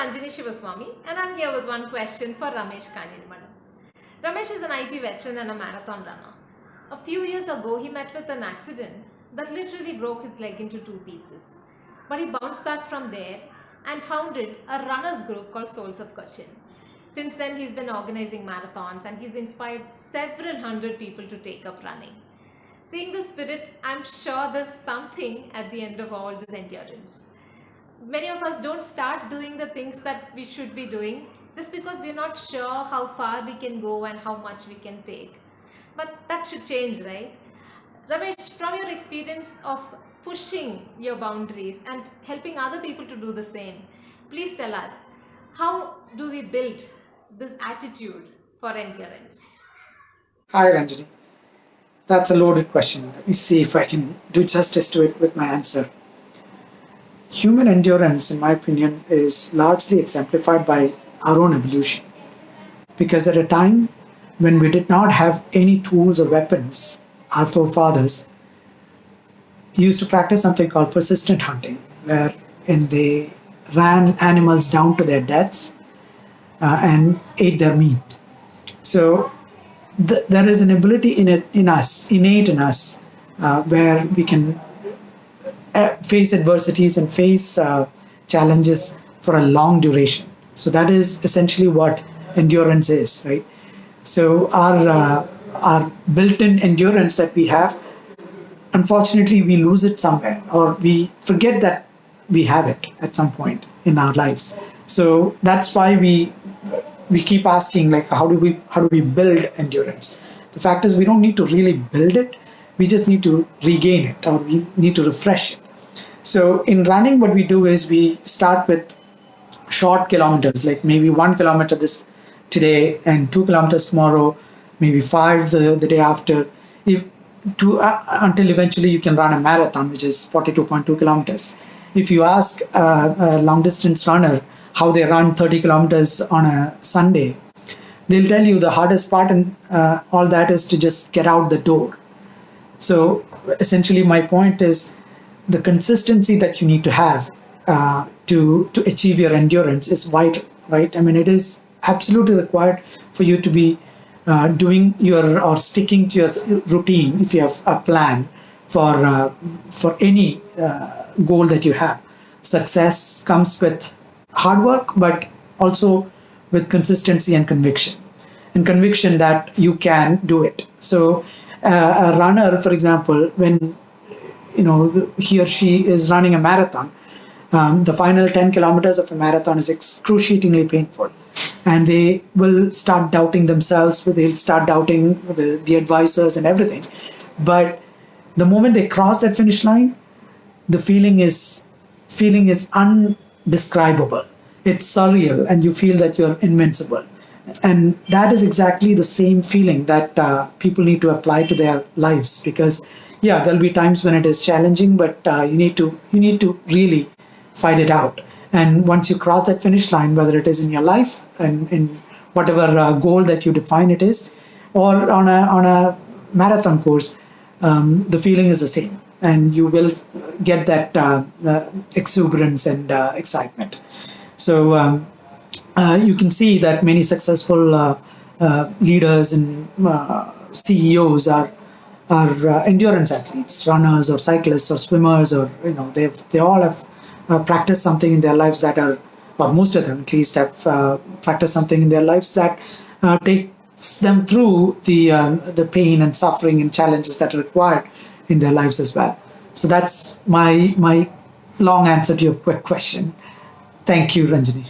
Ranjini Sivaswamy, and I'm here with one question for Ramesh Kanjilimadhom. Ramesh is an IT veteran and a marathon runner. A few years ago, he met with an accident that literally broke his leg into two pieces. But he bounced back from there and founded a runners group called Souls of Cochin. Since then, he's been organizing marathons and he's inspired several hundred people to take up running. Seeing the spirit, I'm sure there's something at the end of all this endurance. Many of us don't start doing the things that we should be doing just because we're not sure how far we can go and how much we can take. But that should change, right? Ramesh, from your experience of pushing your boundaries and helping other people to do the same, please tell us, how do we build this attitude for endurance? Hi Ranjini, that's a loaded question. Let me see if I can do justice to it with my answer. Human endurance, in my opinion, is largely exemplified by our own evolution. Because at a time when we did not have any tools or weapons, our forefathers used to practice something called persistent hunting, wherein they ran animals down to their deaths and ate their meat. So there is an ability innate in us, where we can face adversities and face challenges for a long duration. So that is essentially what endurance is, right? So our built-in endurance that we have, unfortunately, we lose it somewhere, or we forget that we have it at some point in our lives. So that's why we keep asking, like, how do we build endurance? The fact is, we don't need to really build it. We just need to regain it, or we need to refresh it. So in running, what we do is we start with short kilometers, like maybe 1 kilometer today and 2 kilometers tomorrow, maybe 5 the day after, until eventually you can run a marathon, which is 42.2 kilometers. If you ask a long distance runner how they run 30 kilometers on a Sunday, they'll tell you the hardest part and all that is to just get out the door. So essentially my point is, the consistency that you need to have to achieve your endurance is vital, right? I mean, it is absolutely required for you to be doing or sticking to your routine if you have a plan for any goal that you have. Success comes with hard work, but also with consistency and conviction that you can do it. So a runner, for example, when he or she is running a marathon, the final 10 kilometers of a marathon is excruciatingly painful, and they will start doubting themselves, they'll start doubting the advisors and everything. But the moment they cross that finish line, the feeling is undescribable. It's surreal, and you feel that you're invincible. And that is exactly the same feeling that people need to apply to their lives, because there'll be times when it is challenging, but you need to really fight it out. And once you cross that finish line, whether it is in your life and in whatever goal that you define it is, or on a marathon course, the feeling is the same, and you will get that exuberance and excitement. So you can see that many successful leaders and CEOs are endurance athletes, runners or cyclists or swimmers, or they all have practiced something in their lives or most of them at least have practiced something in their lives that takes them through the pain and suffering and challenges that are required in their lives as well. So that's my long answer to your quick question. Thank you, Ranjini.